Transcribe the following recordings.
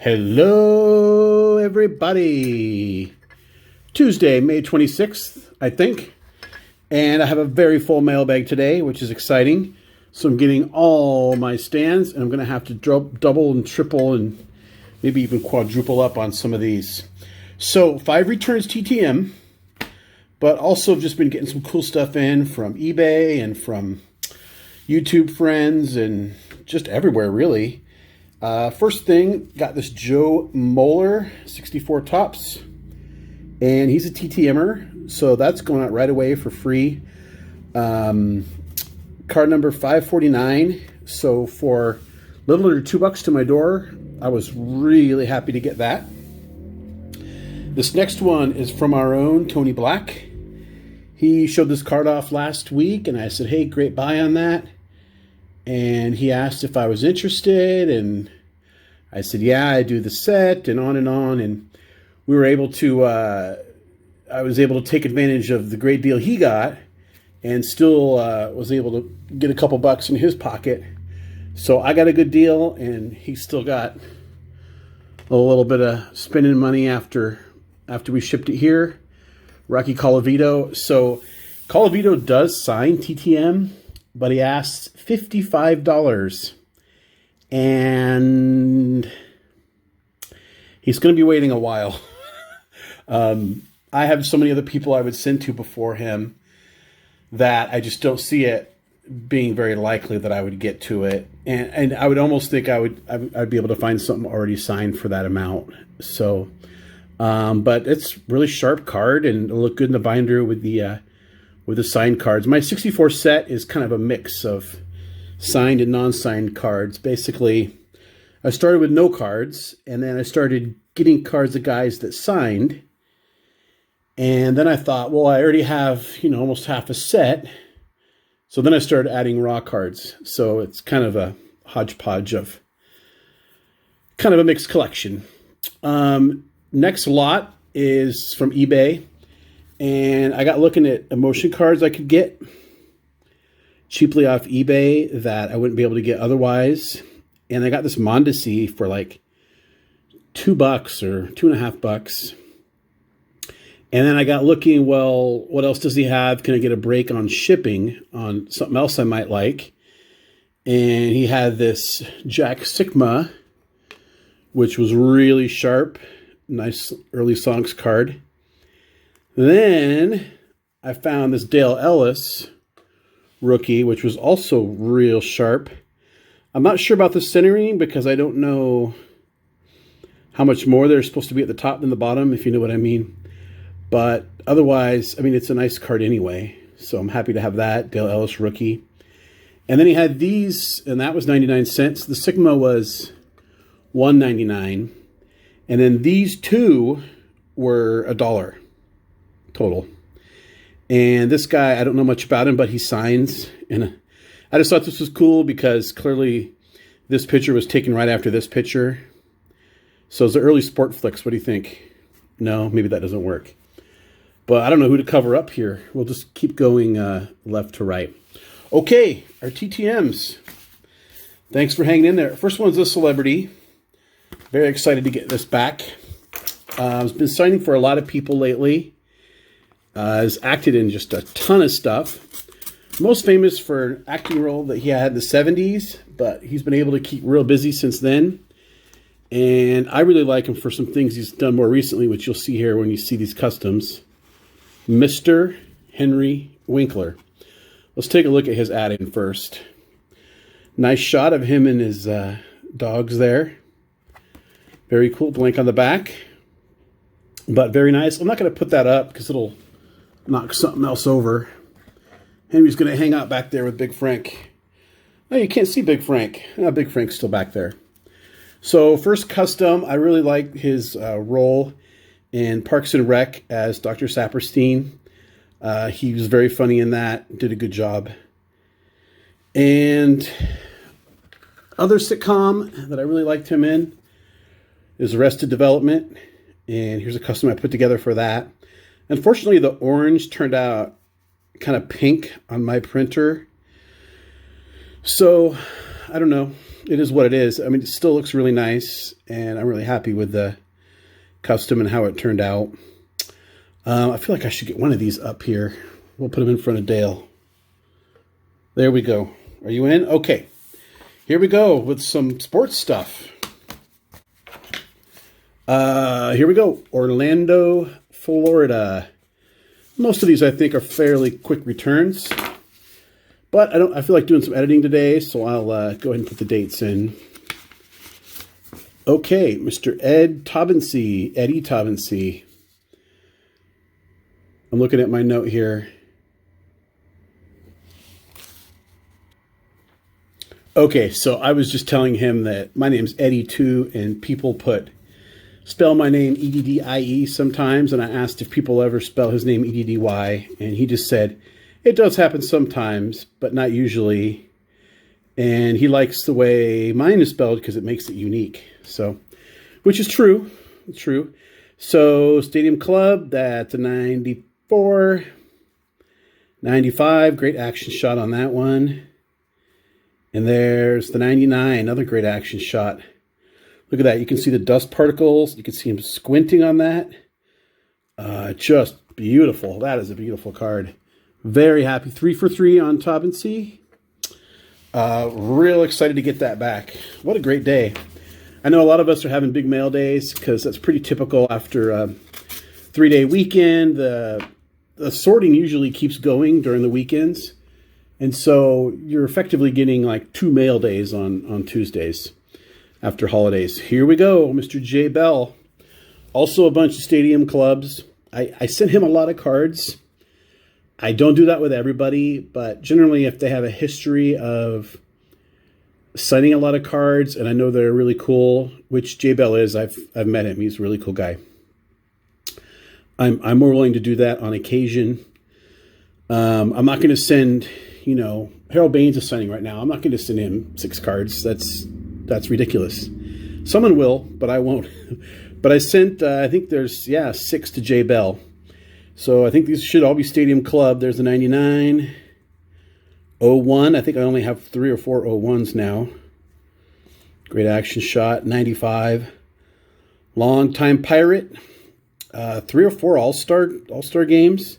Hello, everybody. Tuesday, May 26th, I think. And I have a very full mailbag today, which is exciting. So I'm getting all my stands, and I'm going to have to double and triple and maybe even quadruple up on some of these. So 5 returns TTM, but also just been getting some cool stuff in from eBay and from YouTube friends and just everywhere, really. First thing, got this Joe Moeller 64 tops, and he's a TTMer, so that's going out right away for free. Card number 549. So for a little under $2 to my door, I was really happy to get that. This next one is from our own Tony Black. He showed this card off last week, and I said, "Hey, great buy on that." And he asked if I was interested, and I said, "Yeah, I do the set," and on, and we were able to, I was able to take advantage of the great deal he got, and still was able to get a couple bucks in his pocket. So I got a good deal, and he still got a little bit of spending money after we shipped it here. Rocky Colavito. So Colavito does sign TTM, but he asks $55, and he's going to be waiting a while. I have so many other people I would send to before him that I just don't see it being very likely that I would get to it, and I would almost think I'd be able to find something already signed for that amount. So, but it's really sharp card, and it'll look good in the binder with the signed cards. My 64 set is kind of a mix of signed and non-signed cards. Basically, I started with no cards, and then I started getting cards of guys that signed. And then I thought, well, I already have, almost half a set. So then I started adding raw cards. So it's kind of a hodgepodge of kind of a mixed collection. Next lot is from eBay. And I got looking at emotion cards I could get cheaply off eBay that I wouldn't be able to get otherwise. And I got this Mondesi for like $2 or $2.50. And then I got looking, well, what else does he have? Can I get a break on shipping on something else I might like? And he had this Jack Sigma, which was really sharp. Nice early songs card. Then I found this Dale Ellis rookie, which was also real sharp. I'm not sure about the centering because I don't know how much more there's supposed to be at the top than the bottom, if you know what I mean. But otherwise, I mean, it's a nice card anyway. So I'm happy to have that, Dale Ellis rookie. And then he had these, and that was 99 cents. The Sigma was $1.99. And then these two were $1 total. And this guy, I don't know much about him, but he signs. And I just thought this was cool because clearly this picture was taken right after this picture. So it's the early sport flicks. What do you think? No, maybe that doesn't work. But I don't know who to cover up here. We'll just keep going left to right. Okay, our TTMs. Thanks for hanging in there. First one's a celebrity. Very excited to get this back. I've been signing for a lot of people lately. Has acted in just a ton of stuff. Most famous for an acting role that he had in the 70s, but he's been able to keep real busy since then. And I really like him for some things he's done more recently, which you'll see here when you see these customs. Mr. Henry Winkler. Let's take a look at his add-in first. Nice shot of him and his dogs there. Very cool. Blank on the back. But very nice. I'm not going to put that up because it'll knock something else over. Henry's going to hang out back there with Big Frank. Oh, you can't see Big Frank. Big Frank's still back there. So first custom, I really like his role in Parks and Rec as Dr. Saperstein. He was very funny in that. Did a good job. And other sitcom that I really liked him in is Arrested Development. And here's a custom I put together for that. Unfortunately, the orange turned out kind of pink on my printer. So, I don't know. it is what it is. I mean, it still looks really nice, and I'm really happy with the custom and how it turned out. I feel like I should get one of these up here. We'll put them in front of Dale. There we go. Are you in? Okay. Here we go with some sports stuff. Here we go. Orlando, Florida. Most of these, I think, are fairly quick returns. But I feel like doing some editing today, so I'll go ahead and put the dates in. Okay, Mr. Eddie Taubensee. I'm looking at my note here. Okay, so I was just telling him that my name's Eddie too, and people spell my name E-D-D-I-E sometimes, and I asked if people ever spell his name E-D-D-Y, and he just said, it does happen sometimes, but not usually. And he likes the way mine is spelled because it makes it unique. So, which is true. It's true. So, Stadium Club, that's a 94. 95, great action shot on that one. And there's the 99, another great action shot. Look at that. You can see the dust particles. You can see him squinting on that. Just beautiful. That is a beautiful card. Very happy. 3 for 3 on Taubensee. Real excited to get that back. What a great day. I know a lot of us are having big mail days because that's pretty typical after a 3-day weekend. The sorting usually keeps going during the weekends. And so you're effectively getting like 2 mail days on Tuesdays after holidays. Here we go, Mr. J. Bell. Also a bunch of Stadium Clubs. I sent him a lot of cards. I don't do that with everybody, but generally if they have a history of signing a lot of cards, and I know they're really cool, which J. Bell is, I've met him. He's a really cool guy. I'm more willing to do that on occasion. I'm not going to send, Harold Baines is signing right now. I'm not going to send him 6 cards. That's ridiculous. Someone will, but I won't. But I sent, I think there's, 6 to J. Bell. So I think these should all be Stadium Club. There's the 99, 01. I think I only have 3 or 4 01s now. Great action shot. 95. Longtime Pirate. 3 or 4 All-Star games.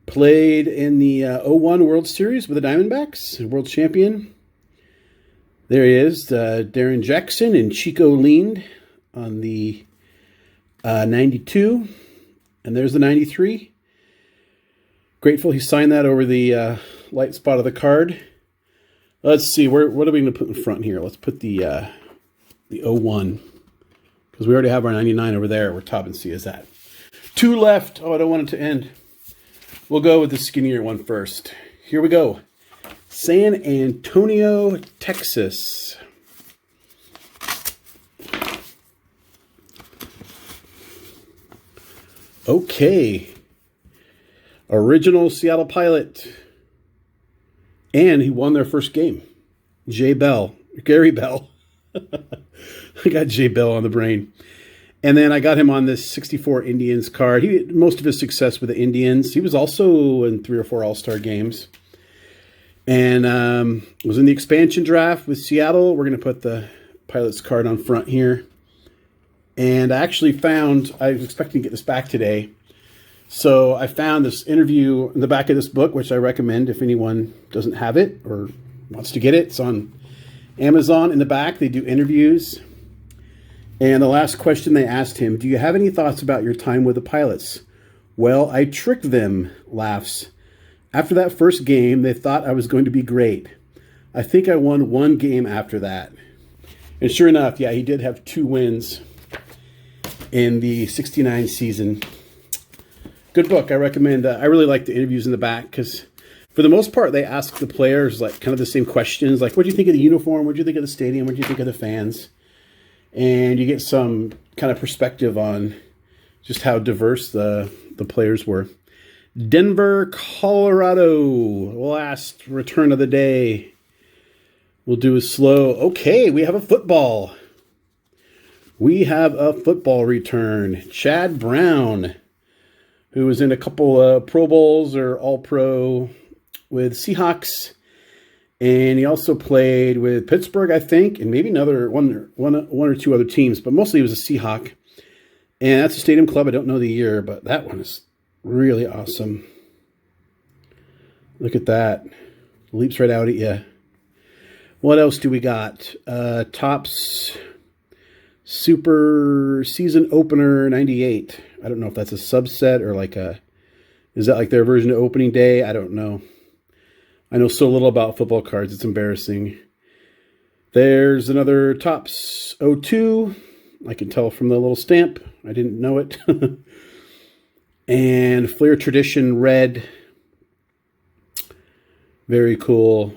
Played in the 01 World Series with the Diamondbacks, world champion. There he is, Darren Jackson and Chico Lind on the 92. And there's the 93. Grateful he signed that over the light spot of the card. Let's see, what are we going to put in front here? Let's put the 01. Because we already have our 99 over there where Taubensee is at. 2 left. Oh, I don't want it to end. We'll go with the skinnier one first. Here we go. San Antonio, Texas. Okay. Original Seattle Pilot. And he won their first game. Gary Bell. I got J. Bell on the brain. And then I got him on this 64 Indians card. Most of his success with the Indians. He was also in 3 or 4 All-Star games. And was in the expansion draft with Seattle. We're going to put the Pilots card on front here. And I actually found, I was expecting to get this back today. So I found this interview in the back of this book, which I recommend if anyone doesn't have it or wants to get it. It's on Amazon. In the back, they do interviews. And the last question they asked him, do you have any thoughts about your time with the Pilots? Well, I tricked them, laughs. After that first game, they thought I was going to be great. I think I won 1 game after that. And sure enough, yeah, he did have 2 wins in the 69 season. Good book. I recommend. I really like the interviews in the back because for the most part, they ask the players like kind of the same questions. Like, what do you think of the uniform? What do you think of the stadium? What do you think of the fans? And you get some kind of perspective on just how diverse the players were. Denver, Colorado. Last return of the day. We'll do a slow. Okay, we have a football. We have a football return. Chad Brown, who was in a couple of Pro Bowls or All-Pro with Seahawks. And he also played with Pittsburgh, I think, and maybe another one or two other teams, but mostly he was a Seahawk. And that's a Stadium Club. I don't know the year, but that one is really awesome. Look at that. Leaps right out at you. What else do we got? Topps Super Season Opener 98. I don't know if that's a subset or like a... Is that like their version of opening day? I don't know. I know so little about football cards. It's embarrassing. There's another Topps 02. I can tell from the little stamp. I didn't know it. And Flair Tradition Red. Very cool.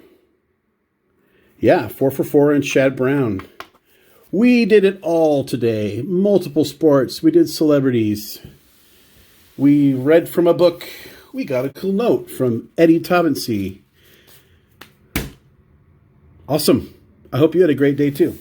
Yeah, 4 for 4 and Shad Brown. We did it all today. Multiple sports. We did celebrities. We read from a book. We got a cool note from Eddie Taubensee. Awesome. I hope you had a great day too.